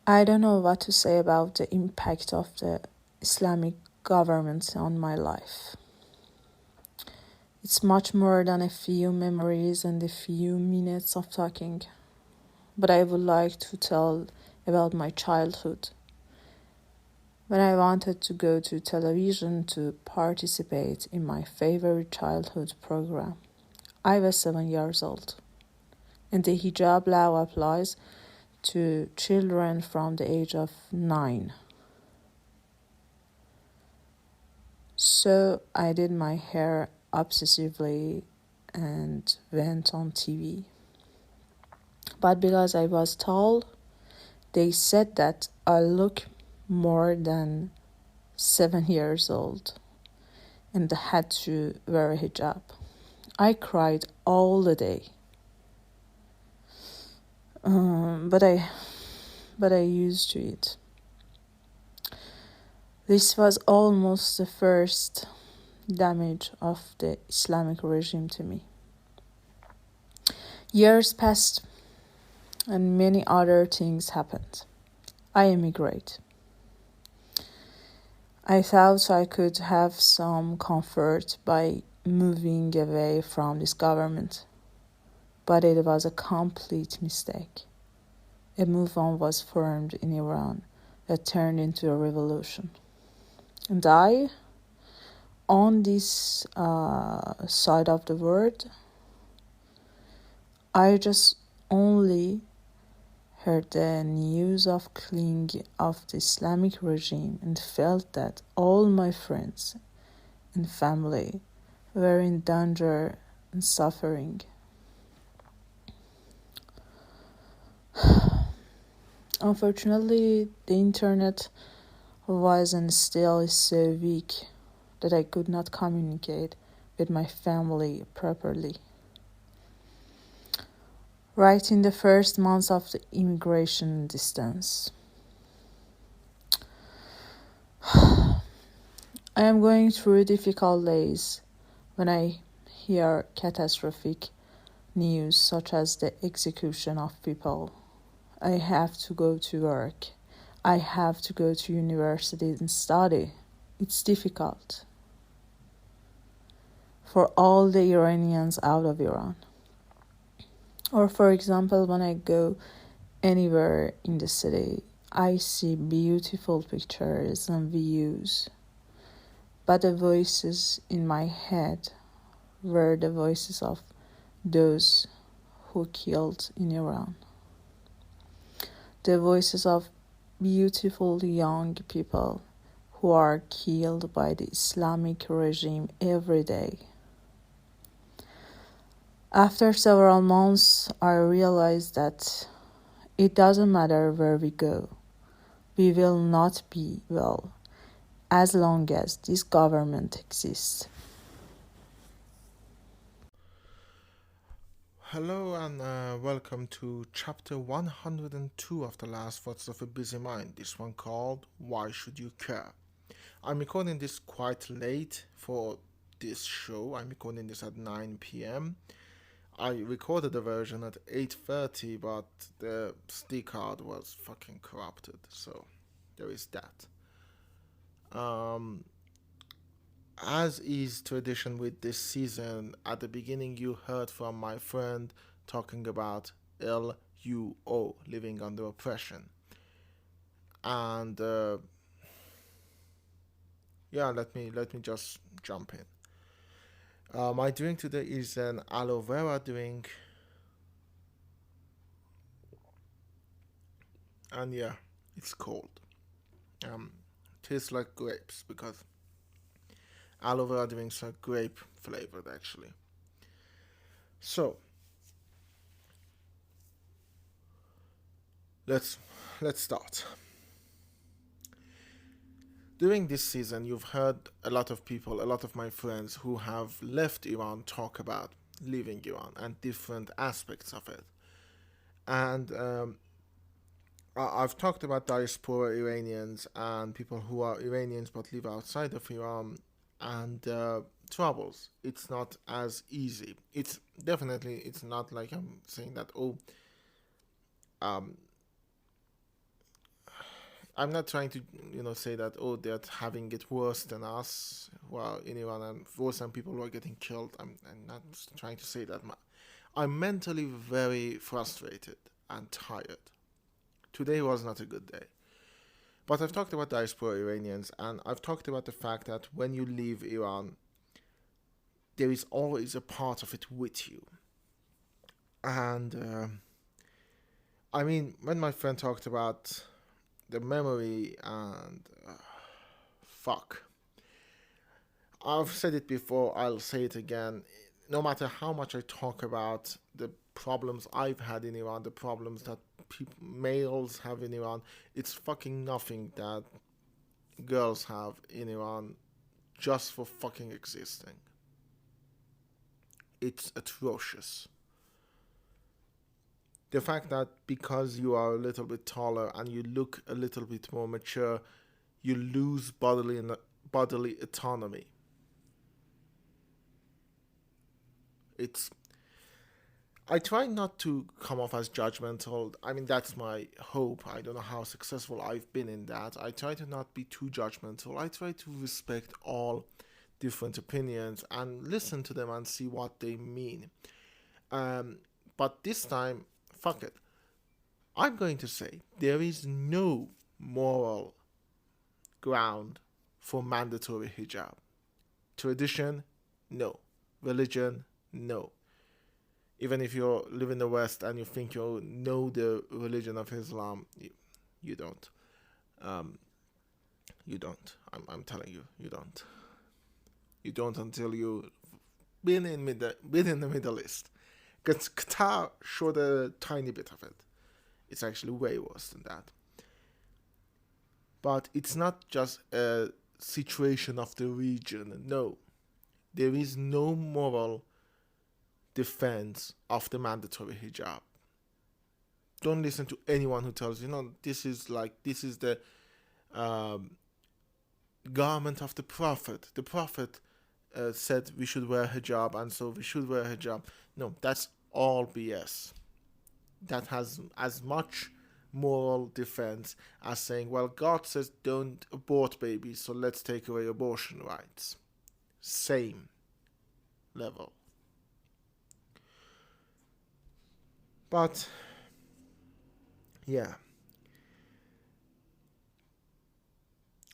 I don't know what to say about the impact of the Islamic government on my life. It's much more than a few memories and a few minutes of talking, but I would like to tell about my childhood. When I wanted to go to television to participate in my favorite childhood program, I was 7 years old, and the hijab law applies to children from the age of 9. So I did my hair obsessively and went on TV. But because I was tall, they said that I look more than 7 years old and had to wear a hijab. I cried all the day. But I used to it. This was almost the first damage of the Islamic regime to me. Years passed and many other things happened. I emigrated. I thought I could have some comfort by moving away from this government, but it was a complete mistake. A movement was formed in Iran that turned into a revolution. And I, on this side of the world, I just only heard the news of killing of the Islamic regime and felt that all my friends and family were in danger and suffering. Unfortunately, the internet was and still is so weak that I could not communicate with my family properly. Right in the first months of the immigration distance, I am going through difficult days when I hear catastrophic news such as the execution of people. I have to go to work. I have to go to university and study. It's difficult for all the Iranians out of Iran. Or for example, when I go anywhere in the city, I see beautiful pictures and views, but the voices in my head were the voices of those who killed in Iran. The voices of beautiful young people who are killed by the Islamic regime every day. After several months, I realized that it doesn't matter where we go. We will not be well as long as this government exists. Hello and welcome to chapter 102 of The Last Thoughts of a Busy Mind, this one called Why Should You Care? I'm recording this quite late for this show. I'm recording this at 9 p.m. I recorded the version at 8:30, but the SD card was fucking corrupted, so there is that. Um, as is tradition with this season, at the beginning you heard from my friend talking about LUO, living under oppression. And yeah, let me just jump in. My drink today is an aloe vera drink, and yeah, it's cold. Um, Tastes like grapes because aloe vera drinks are grape flavored actually. So let's let's start. During this season, you've heard a lot of people, a lot of my friends who have left Iran talk about leaving Iran and different aspects of it. And I've talked about diaspora Iranians and people who are Iranians but live outside of Iran and troubles. It's not as easy. It's not like I'm saying that, oh, um, I'm not trying to, say that, oh, they're having it worse than us, well, in Iran, and worse than people who are getting killed. I'm not trying to say that. I'm mentally very frustrated and tired. Today was not a good day. But I've talked about diaspora Iranians, and I've talked about the fact that when you leave Iran, there is always a part of it with you. And I mean, when my friend talked about the memory and fuck, I've said it before, I'll say it again. No matter how much I talk about the problems I've had in Iran, the problems that males have in Iran, it's fucking nothing that girls have in Iran just for fucking existing. It's atrocious. The fact that because you are a little bit taller and you look a little bit more mature, you lose bodily autonomy. It's I try not to come off as judgmental. I mean, that's my hope. I don't know how successful I've been in that. I try to not be too judgmental. I try to respect all different opinions and listen to them and see what they mean. But this time, fuck it. I'm going to say there is no moral ground for mandatory hijab. Tradition, no. Religion, no. Even if you live in the West and you think you know the religion of Islam, you don't. You don't. I'm telling you, you don't. You don't until you've been in the Middle East. Because Qatar showed a tiny bit of it. It's actually way worse than that. But it's not just a situation of the region. No. There is no moral defense of the mandatory hijab. Don't listen to anyone who tells you, no, this is the garment of the Prophet. The Prophet said we should wear hijab, and so we should wear hijab. No, that's all BS. That has as much moral defense as saying, well, God says don't abort babies, so let's take away abortion rights. Same level. But, yeah.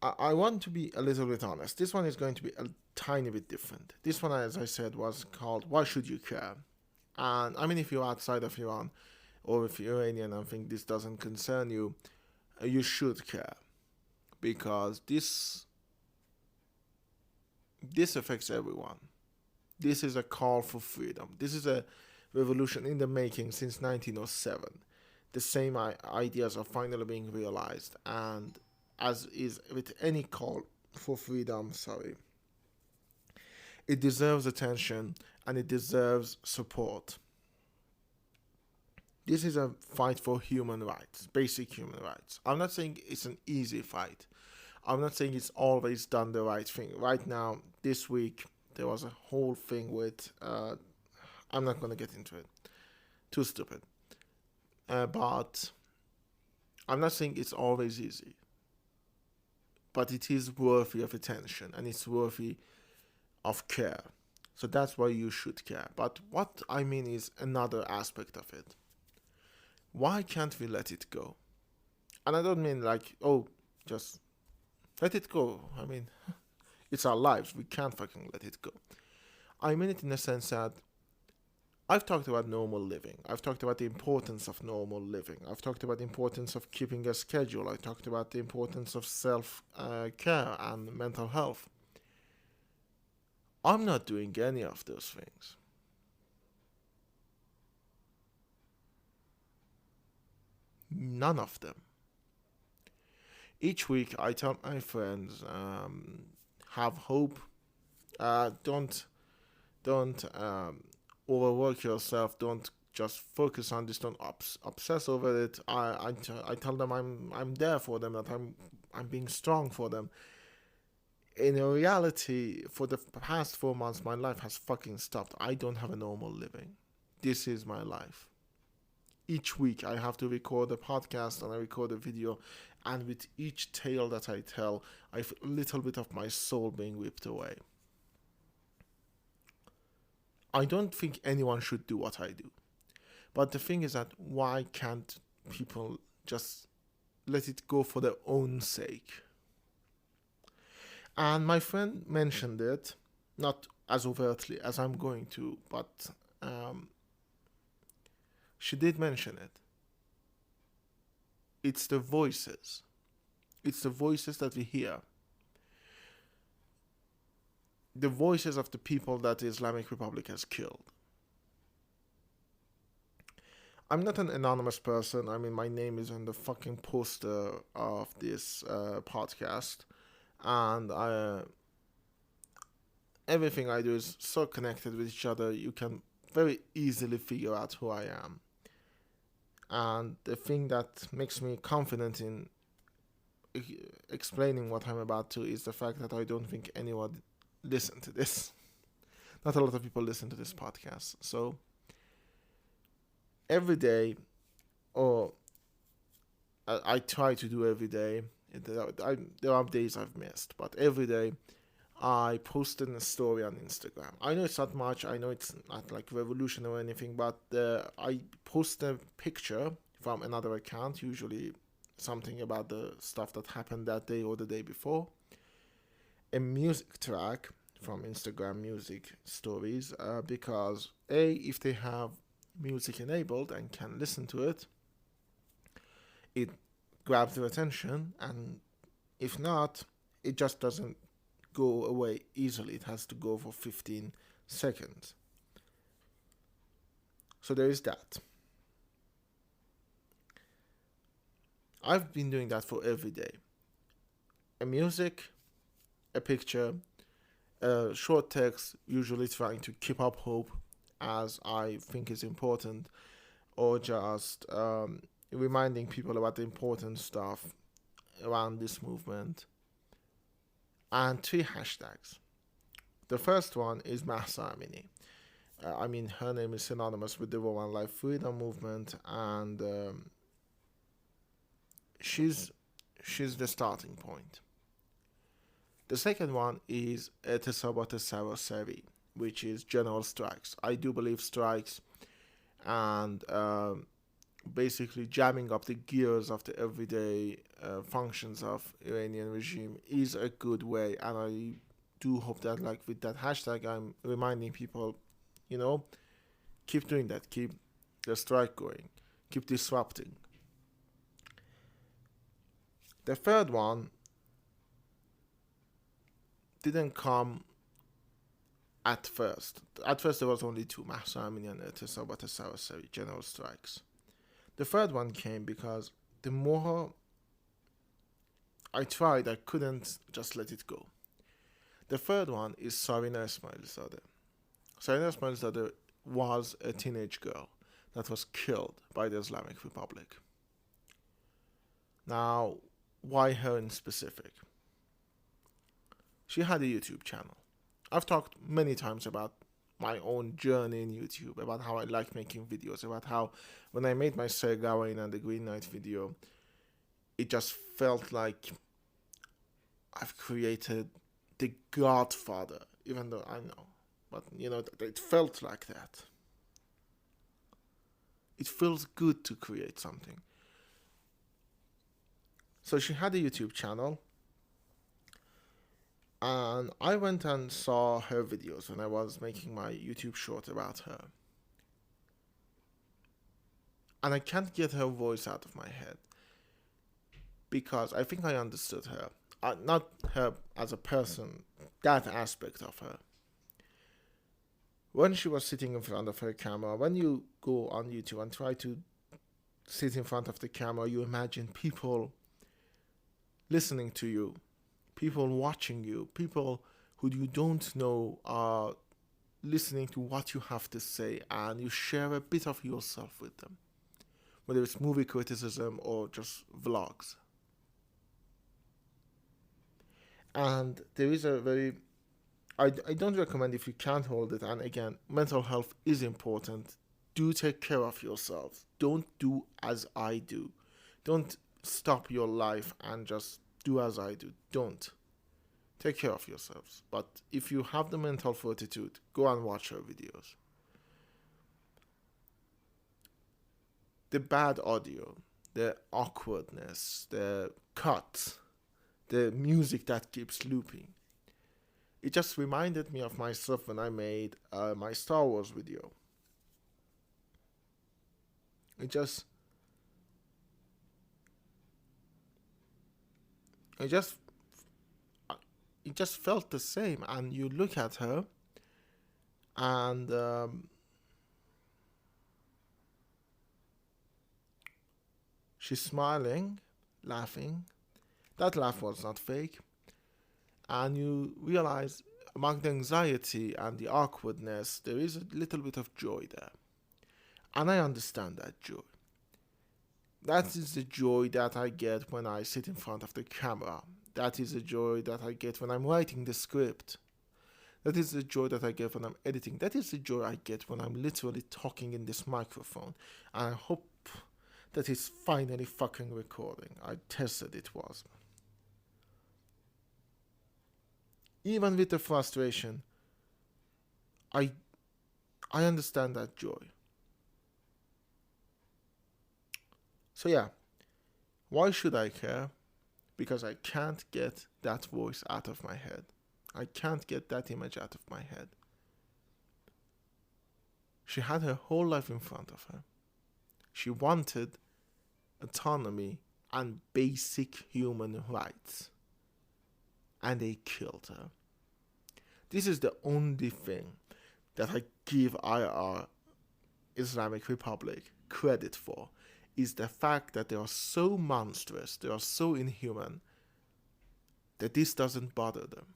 I want to be a little bit honest. This one is going to be a tiny bit different. This one, as I said, was called Why Should You Care? And I mean, if you're outside of Iran, or if you're Iranian and think this doesn't concern you, you should care. Because this affects everyone. This is a call for freedom. This is a revolution in the making since 1907. The same ideas are finally being realized, and as is with any call for freedom, it deserves attention and it deserves support. This is a fight for human rights, basic human rights. I'm not saying it's an easy fight. I'm not saying it's always done the right thing. Right now, this week, there was a whole thing with I'm not going to get into it. Too stupid. But I'm not saying it's always easy. But it is worthy of attention and it's worthy of care. So that's why you should care. But what I mean is another aspect of it. Why can't we let it go? And I don't mean like, oh, just let it go. I mean, it's our lives. We can't fucking let it go. I mean it in the sense that I've talked about normal living. I've talked about the importance of normal living. I've talked about the importance of keeping a schedule. I talked about the importance of self-care and mental health. I'm not doing any of those things. None of them. Each week I tell my friends, have hope. Don't overwork yourself. Don't just focus on this. Don't obsess over it. I tell them I'm there for them. That I'm being strong for them. In reality, for the past 4 months, my life has fucking stopped. I don't have a normal living. This is my life. Each week I have to record a podcast and I record a video And with each tale that I tell, I feel a little bit of my soul being whipped away. I don't think anyone should do what I do. But the thing is that why can't people just let it go for their own sake? And my friend mentioned it, not as overtly as I'm going to, but she did mention it. It's the voices. It's the voices that we hear. The voices of the people that the Islamic Republic has killed. I'm not an anonymous person. I mean, my name is on the fucking poster of this podcast. And everything I do is so connected with each other, you can very easily figure out who I am. And the thing that makes me confident in explaining what I'm about to is the fact that I don't think anyone listen to this. Not a lot of people listen to this podcast. So every day, or I try to do every day. There are days I've missed, but every day I posted a story on Instagram. I know it's not much. I know it's not like revolution or anything, but I post a picture from another account, usually something about the stuff that happened that day or the day before. A music track from Instagram music stories, because if they have music enabled and can listen to it, it grabs their attention, and if not, it just doesn't go away easily. It has to go for 15 seconds. So there is that. I've been doing that for every day. A music, a picture, a short text, usually trying to keep up hope, as I think is important, or just reminding people about the important stuff around this movement. And 3 hashtags. The first one is Mahsa Amini. Her name is synonymous with the Roman Life Freedom Movement, and she's the starting point. The second one is Etisabata, which is general strikes. I do believe strikes and basically jamming up the gears of the everyday functions of Iranian regime is a good way, and I do hope that, like, with that hashtag, I'm reminding people, keep doing that, keep the strike going, keep disrupting. The third one didn't come at first. At first there was only 2, Mahsa Amini and Etisabata, general strikes. The third one came because the more I tried, I couldn't just let it go. The third one is Sarina Ismailzadeh. Sarina Ismailzadeh was a teenage girl that was killed by the Islamic Republic. Now, why her in specific? She had a YouTube channel. I've talked many times about my own journey in YouTube, about how I like making videos, about how when I made my Sir Gawain and the Green Knight video, it just felt like I've created the Godfather, even though I know, but it felt like that. It feels good to create something. So she had a YouTube channel, and I went and saw her videos when I was making my YouTube short about her. And I can't get her voice out of my head, because I think I understood her. Not her as a person, that aspect of her. When she was sitting in front of her camera, when you go on YouTube and try to sit in front of the camera, you imagine people listening to you, people watching you, people who you don't know are listening to what you have to say, and you share a bit of yourself with them, whether it's movie criticism or just vlogs. And there is a very, I don't recommend, if you can't hold it, and again, mental health is important, do take care of yourself. Don't do as I do. Don't stop your life and just do as I do. Don't. Take care of yourselves. But if you have the mental fortitude, go and watch her videos. The bad audio, the awkwardness, the cuts, the music that keeps looping. It just reminded me of myself when I made my Star Wars video. It just felt the same. And you look at her, and she's smiling, laughing. That laugh was not fake. And you realize among the anxiety and the awkwardness, there is a little bit of joy there. And I understand that joy. That is the joy that I get when I sit in front of the camera. That is the joy that I get when I'm writing the script. That is the joy that I get when I'm editing. That is the joy I get when I'm literally talking in this microphone. And I hope that it's finally fucking recording. I tested it was. Even with the frustration, I understand that joy. So yeah, why should I care? Because I can't get that voice out of my head. I can't get that image out of my head. She had her whole life in front of her. She wanted autonomy and basic human rights. And they killed her. This is the only thing that I give IR, Islamic Republic, credit for, is the fact that they are so monstrous, they are so inhuman, that this doesn't bother them.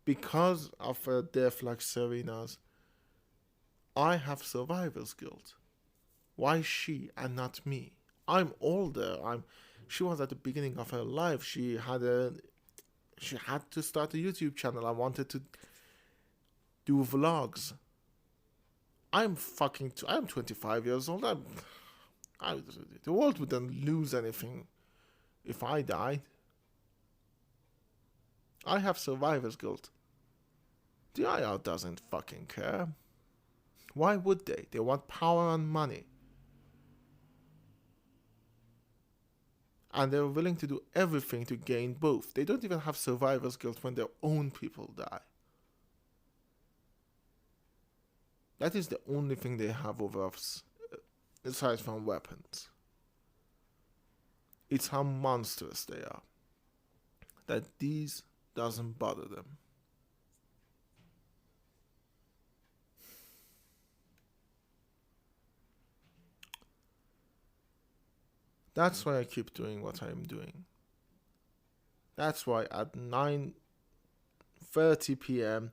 Because of a death like Serena's, I have survivor's guilt. Why she and not me? I'm older. She was at the beginning of her life. She had to start a YouTube channel. I wanted to do vlogs. I'm 25 years old. The world wouldn't lose anything if I died. I have survivor's guilt. The IR doesn't fucking care. Why would they? They want power and money. And they're willing to do everything to gain both. They don't even have survivor's guilt when their own people die. That is the only thing they have over us, aside from weapons. It's how monstrous they are. That these doesn't bother them. That's why I keep doing what I'm doing. That's why at 9:30 p.m.,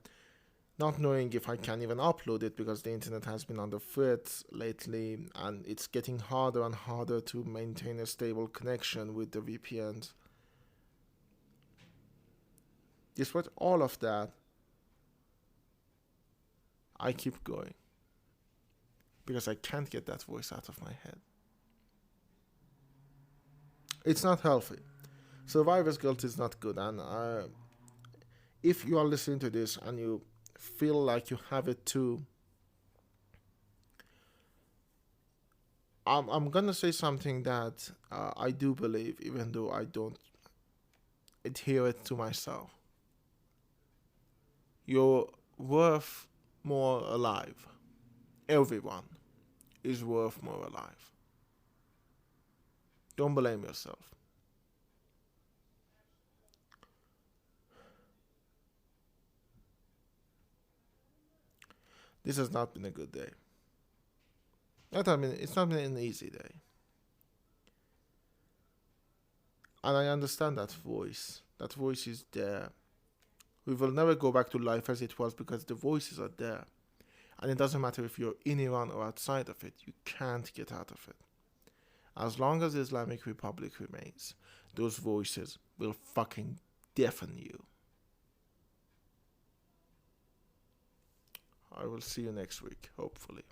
not knowing if I can even upload it because the internet has been under threat lately and it's getting harder and harder to maintain a stable connection with the VPNs. Despite all of that, I keep going because I can't get that voice out of my head. It's not healthy. Survivor's guilt is not good, and if you are listening to this and you feel like you have it too, I'm gonna say something that I do believe, even though I don't adhere it to myself. You're worth more alive. Everyone is worth more alive. Don't blame yourself. This has not been a good day. It's not been an easy day. And I understand that voice. That voice is there. We will never go back to life as it was because the voices are there. And it doesn't matter if you're in Iran or outside of it, you can't get out of it. As long as the Islamic Republic remains, those voices will fucking deafen you. I will see you next week, hopefully.